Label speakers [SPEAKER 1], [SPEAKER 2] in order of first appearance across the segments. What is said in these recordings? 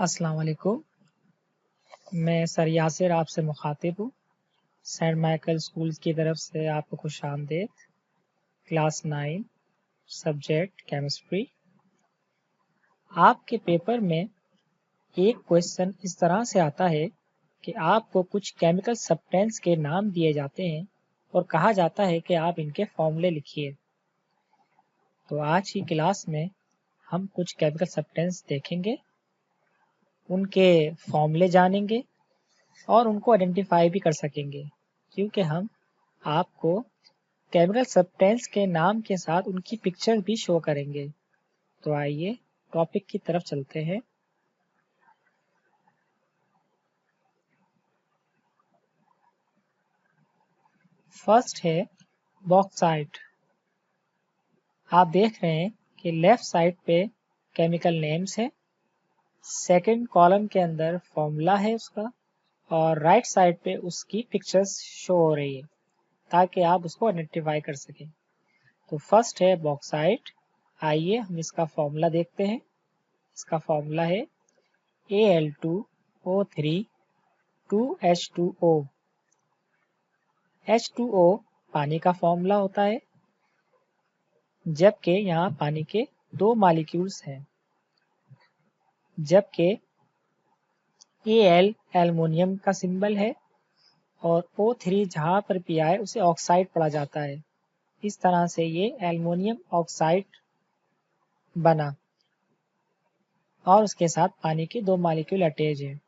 [SPEAKER 1] अस्सलाम वालेकुम। मैं सर यासिर आपसे मुखातिब हूँ। सेंट माइकल स्कूल की तरफ से आपको खुशामदीद। Class 9 subject chemistry. आपके पेपर में एक क्वेश्चन इस तरह से आता है कि आपको कुछ केमिकल सब्सटेंस के नाम दिए जाते हैं और कहा जाता है कि आप इनके फॉर्मूले लिखिए। तो आज की क्लास में हम कुछ केमिकल सब्सटेंस देखेंगे, उनके फॉर्मूले जानेंगे और उनको आइडेंटिफाई भी कर सकेंगे, क्योंकि हम आपको केमिकल सब्सटेंस के नाम के साथ उनकी पिक्चर भी शो करेंगे। तो आइए टॉपिक की तरफ चलते हैं। फर्स्ट है बॉक्साइट। आप देख रहे हैं कि लेफ्ट साइड पे केमिकल नेम्स है, सेकंड कॉलम के अंदर फॉर्मूला है उसका, और राइट साइड पे उसकी पिक्चर्स शो हो रही है ताकि आप उसको आइडेंटिफाई कर सकें। तो फर्स्ट है बॉक्साइट। आइए हम इसका फॉर्मूला देखते हैं। इसका फॉर्मूला है Al2O3 2H2O। H2O पानी का फॉर्मूला होता है, जबकि यहाँ पानी के दो मॉलिक्यूल्स हैं। जबकि Al एल्युमिनियम का सिंबल है और O3 जहाँ पर भी आए उसे ऑक्साइड पढ़ा जाता है। इस तरह से ये एल्युमिनियम ऑक्साइड बना और उसके साथ पानी के दो मॉलिक्यूल अटैच हैं।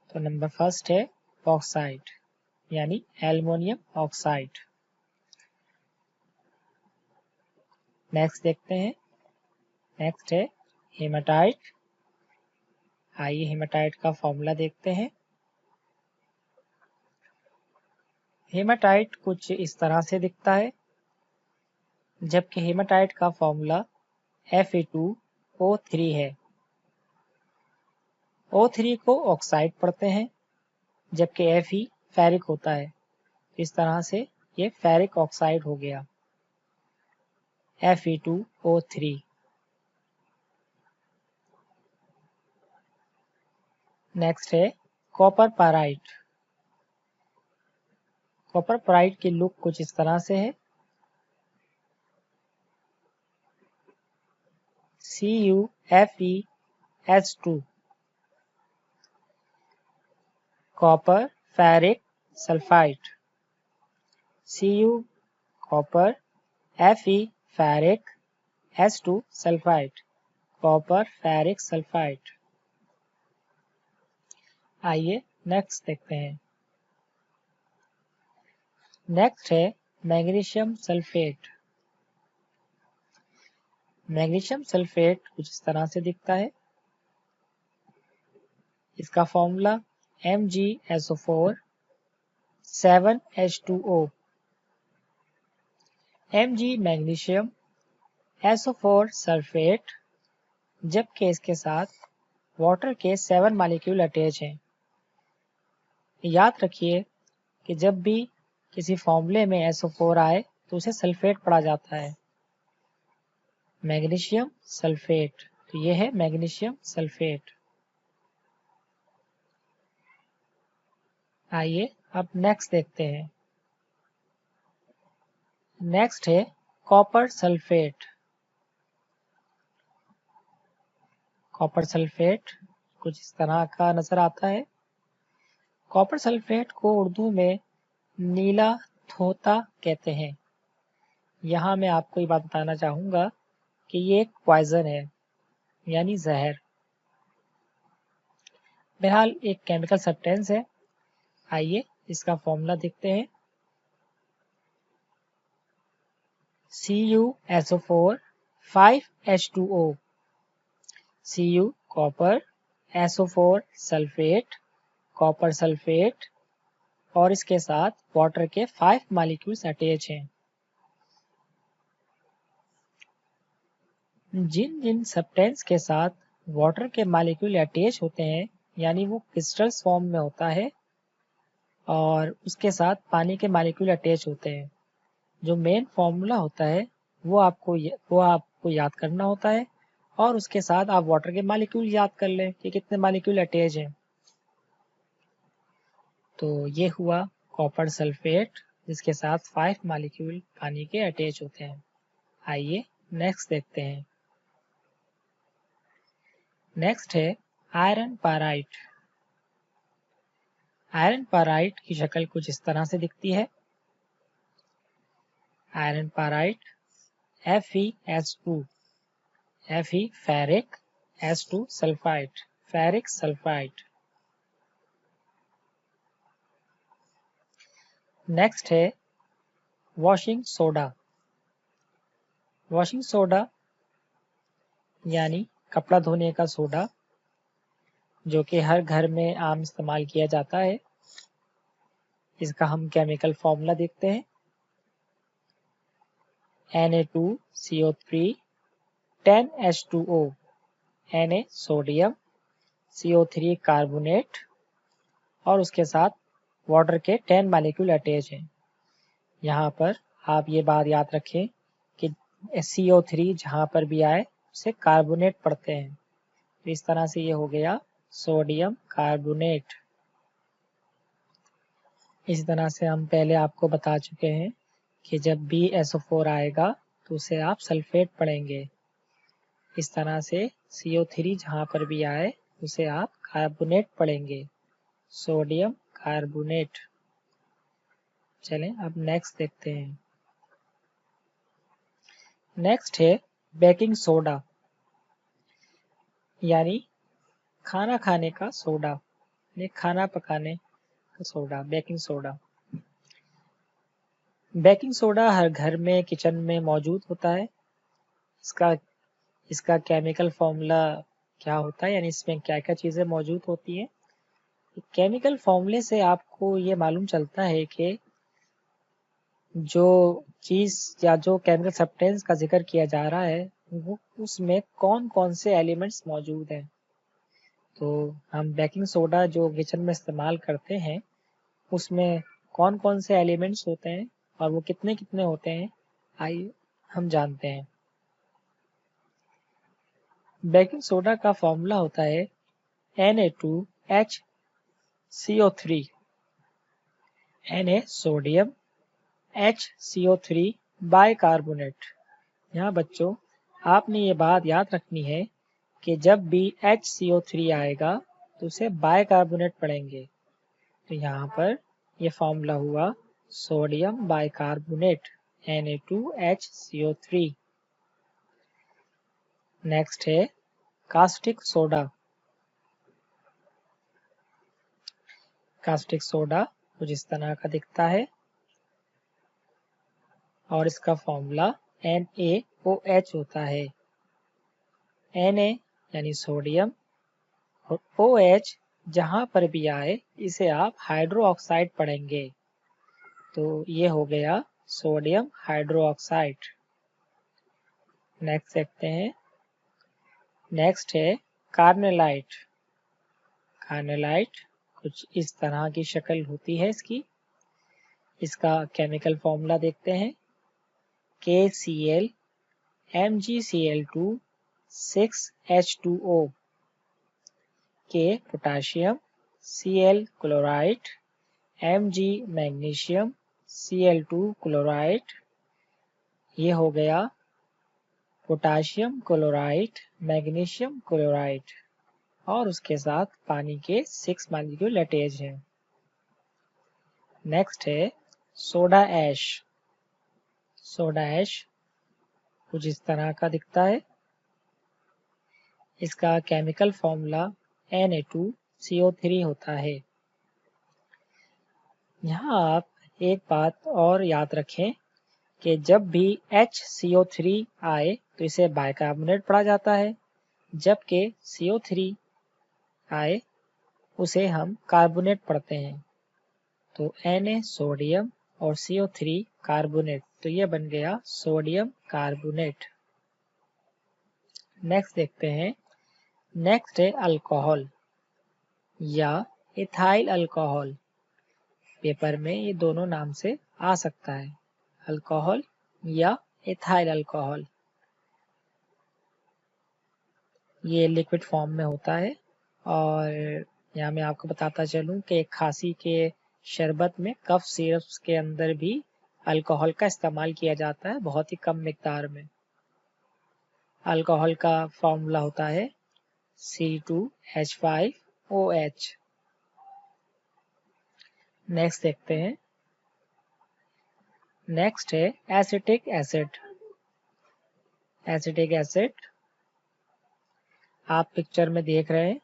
[SPEAKER 1] तो नंबर फर्स्ट है बॉक्साइट यानी एल्युमिनियम ऑक्साइड। नेक्स्ट देखते हैं। नेक्स्ट है हेमाटाइट। आइए हेमाटाइट का फॉर्मूला देखते हैं। हेमाटाइट कुछ इस तरह से दिखता है, जबकि हेमाटाइट का फॉर्मूला Fe2O3 है। O3 को ऑक्साइड पढ़ते हैं, जबकि Fe फेरिक होता है। इस तरह से ये फेरिक ऑक्साइड हो गया Fe2O3। नेक्स्ट है कॉपर पाराइट। कॉपर पाराइट की लुक कुछ इस तरह से है। CuFeS2 copper ferric sulphide. Cu copper, Fe ferric, S2 sulphide, copper ferric sulphide. आइए नेक्स्ट देखते हैं। नेक्स्ट है मैग्नीशियम सल्फेट। मैग्नीशियम सल्फेट कुछ इस तरह से दिखता है। इसका formula MgSO4 7H2O। Mg magnesium, SO4 sulphate, जबकि इसके साथ वाटर के 7 मॉलिक्यूल अटैच हैं। याद रखिए कि जब भी किसी फॉर्मूले में SO4 आए तो उसे सल्फेट पढ़ा जाता है। मैग्नीशियम सल्फेट, तो ये है मैग्नीशियम सल्फेट। आइए अब नेक्स्ट देखते हैं। नेक्स्ट है कॉपर सल्फेट। कॉपर सल्फेट कुछ इस तरह का नजर आता है। कॉपर सल्फेट को उर्दू में नीला थोता कहते हैं। यहाँ मैं आपको ये बात बताना चाहूँगा कि ये एक पॉइजन है यानी जहर। बहरहाल एक केमिकल सब्सटेंस है। आइए इसका फॉर्मूला देखते हैं। CuSO4 5H2O। Cu copper, SO4 sulphate, copper sulphate, और इसके साथ वाटर के 5 मॉलिक्यूल्स अटैच हैं। जिन जिन सब्सटेंस के साथ वाटर के मॉलिक्यूल अटैच होते हैं यानी वो क्रिस्टल्स फॉर्म में होता है और उसके साथ पानी के मॉलिक्यूल अटैच होते हैं, जो मेन फॉर्मूला होता है वो आपको याद करना होता है और उसके साथ आप वाटर के मॉलिक्यूल याद कर लें कि कितने मॉलिक्यूल अटैच हैं। तो ये हुआ कॉपर सल्फेट जिसके साथ 5 मॉलिक्यूल पानी के अटैच होते हैं। आइए नेक्स्ट देखते हैं। नेक्स्ट है आयरन पाराइट। आयरन पाराइट की शक्ल कुछ इस तरह से दिखती है। Iron pyrite FeS2 Fe ferric S2 sulphide ferric sulphide. Next है वॉशिंग सोडा। वॉशिंग सोडा यानी कपड़ा धोने का सोडा जो कि हर घर में आम इस्तेमाल किया जाता है। इसका हम केमिकल फॉर्मूला देखते हैं। Na2CO3 10H2O Na sodium CO3 carbonate और उसके साथ वाटर के 10 मॉलिक्यूल अटैच हैं। यहाँ पर आप ये बात याद रखें कि CO3 जहाँ पर भी आए उसे कार्बोनेट पढ़ते हैं। तो इस तरह से ये हो गया सोडियम कार्बोनेट। इस तरह से हम पहले आपको बता चुके हैं कि जब भी SO4 आएगा तो उसे आप सल्फेट पढ़ेंगे। इस तरह से CO3 जहाँ पर भी आए उसे आप कार्बोनेट पढ़ेंगे, सोडियम कार्बोनेट। चलें अब नेक्स्ट देखते हैं। नेक्स्ट है बेकिंग सोडा यानी खाना खाने का सोडा यानी खाना पकाने का soda, baking soda. Baking soda हर घर में किचन में मौजूद होता है। इसका केमिकल फॉर्मूला क्या होता है यानी इसमें क्या क्या चीज़ें मौजूद होती हैं। केमिकल फॉर्मूले से आपको ये मालूम चलता है कि जो चीज़ या जो केमिकल सब्सटेंस का जिक्र किया जा रहा है वो उसमें कौन कौन से एलिमेंट्स मौजूद हैं। तो हम बेकिंग सोडा जो किचन में इस्तेमाल करते हैं उसमें कौन कौन से एलिमेंट्स होते हैं और वो कितने कितने होते हैं, आइए हम जानते हैं। बेकिंग सोडा का फॉर्मूला होता है Na2HCO3 Na sodium HCO3 bicarbonate. यहाँ बच्चों आपने ये बात याद रखनी है कि जब भी HCO3 आएगा तो उसे बाइकार्बोनेट पढ़ेंगे। तो यहाँ पर ये फॉर्मूला हुआ सोडियम बाइकार्बोनेट Na2HCO3। नेक्स्ट है कास्टिक सोडा। कास्टिक सोडा कुछ इस तरह का दिखता है और इसका फॉर्मूला NaOH होता है। Na यानी सोडियम और OH जहां पर भी आए इसे आप हाइड्रो ऑक्साइड पढ़ेंगे। तो ये हो गया सोडियम हाइड्रो ऑक्साइड। नेक्स्ट देखते हैं। नेक्स्ट है कार्नेलाइट। कार्नेलाइट कुछ इस तरह की शक्ल होती है इसकी। इसका केमिकल फॉर्मूला देखते हैं। KCl MgCl2 6H2O K potassium Cl chloride Mg magnesium Cl2 chloride. ये हो गया पोटाशियम क्लोराइड मैग्नीशियम क्लोराइड और उसके साथ पानी के 6 मॉलिक्यूल अटैच हैं। नेक्स्ट है सोडा ऐश। सोडा ऐश कुछ इस तरह का दिखता है। इसका केमिकल फॉर्मूला Na2CO3 होता है। यहाँ आप एक बात और याद रखें कि जब भी HCO3 आए तो इसे बाइकार्बोनेट पढ़ा जाता है, जबकि CO3 आए उसे हम कार्बोनेट पढ़ते हैं। तो Na सोडियम और CO3 कार्बोनेट, तो ये बन गया सोडियम कार्बोनेट। नेक्स्ट देखते हैं। नेक्स्ट है अल्कोहल या इथाइल अल्कोहल। पेपर में ये दोनों नाम से आ सकता है, अल्कोहल या इथाइल अल्कोहल। ये लिक्विड फॉर्म में होता है। और यहाँ मैं आपको बताता चलूँ कि खांसी के शरबत में कफ सिरप्स के अंदर भी अल्कोहल का इस्तेमाल किया जाता है, बहुत ही कम मिकदार में। अल्कोहल का फॉर्मूला होता है C2H5OH। नेक्स्ट देखते हैं। नेक्स्ट है एसिटिक एसिड। एसिटिक एसिड आप पिक्चर में देख रहे हैं,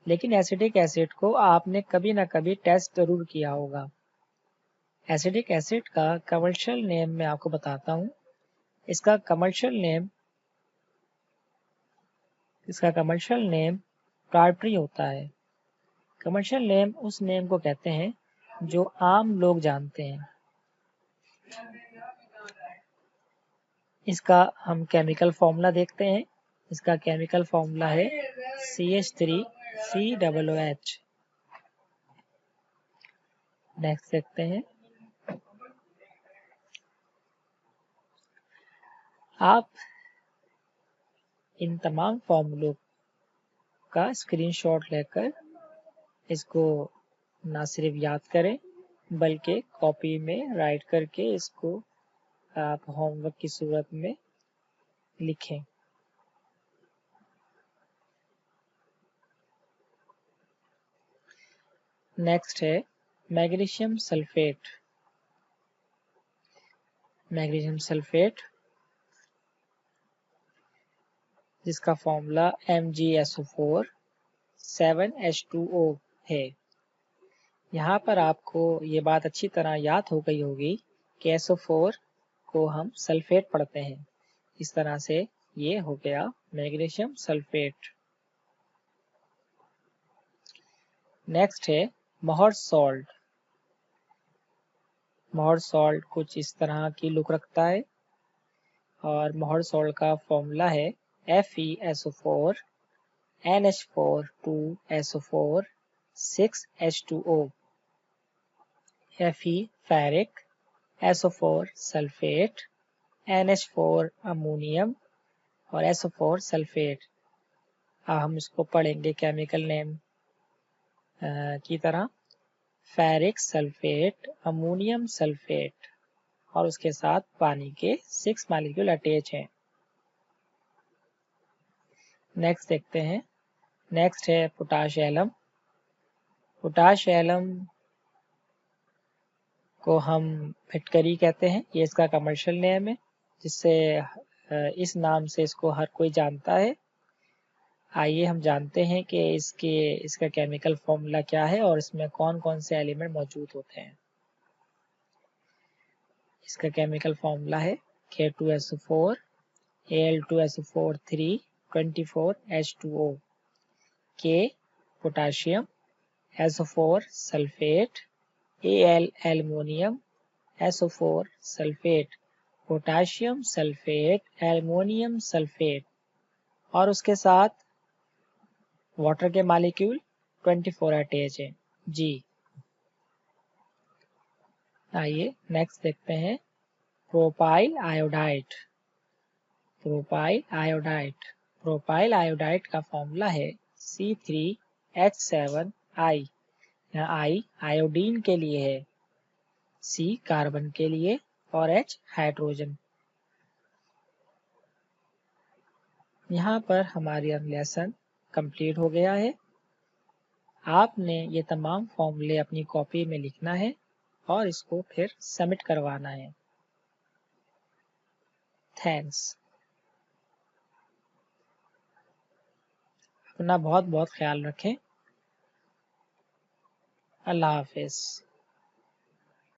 [SPEAKER 1] लेकिन एसिटिक एसिड को आपने कभी ना कभी टेस्ट जरूर किया होगा। एसिटिक एसिड का कमर्शियल नेम मैं आपको बताता हूँ। इसका कमर्शियल नेम टार्ट्री होता है। कमर्शियल नेम उस नेम को कहते हैं जो आम लोग जानते हैं। इसका हम केमिकल फॉर्मूला देखते हैं। इसका केमिकल फॉर्मूला है CH3COOH। नेक्स्ट देखते हैं। आप इन तमाम फॉर्मूलों का स्क्रीनशॉट लेकर इसको ना सिर्फ याद करें, बल्कि कॉपी में राइट करके इसको आप होमवर्क की सूरत में लिखें। नेक्स्ट है मैग्नीशियम सल्फेट। मैग्नीशियम सल्फेट जिसका फॉर्मूला MgSO4 7H2O है। यहाँ पर आपको ये बात अच्छी तरह याद हो गई होगी कि SO4 को हम सल्फेट पढ़ते हैं। इस तरह से ये हो गया मैग्नीशियम सल्फेट। नेक्स्ट है मोहर सॉल्ट। मोहर सॉल्ट कुछ इस तरह की लुक रखता है और मोहर सॉल्ट का फॉर्मूला है FeSO4 NH4 2SO4 6H2O। Fe ferric, SO4 sulphate, NH4 ammonium और SO4 सल्फेट। हम इसको पढ़ेंगे केमिकल नेम की तरह फेरिक सल्फेट, अमोनियम सल्फेट और उसके साथ पानी के 6 मॉलिक्यूल अटैच हैं। नेक्स्ट देखते हैं। नेक्स्ट है पोटाश एलम। पोटाश एलम को हम फिटकरी कहते हैं, ये इसका कमर्शियल नेम है, जिससे इस नाम से इसको हर कोई जानता है। आइए हम जानते हैं कि इसका केमिकल फॉर्मूला क्या है और इसमें कौन कौन से एलिमेंट मौजूद होते हैं। इसका केमिकल फॉर्मूला है K2SO4 Al2SO4 3 24H2O। K potassium, SO4 sulphate, Al aluminium, SO4 sulphate, potassium sulphate, aluminium sulphate और उसके साथ वाटर के मॉलिक्यूल 24 अटैच है जी। आइए नेक्स्ट देखते हैं propyl iodide. Propyl iodide. Propyl iodide का फॉर्मूला है C3H7I। यहाँ I आयोडीन के लिए है, C कार्बन के लिए और H हाइड्रोजन। यहाँ पर हमारी लेसन कंप्लीट हो गया है। आपने ये तमाम फॉर्मूले अपनी कॉपी में लिखना है और इसको फिर सबमिट करवाना है। थैंक्स। अपना बहुत बहुत ख्याल रखें। अल्लाह हाफिज।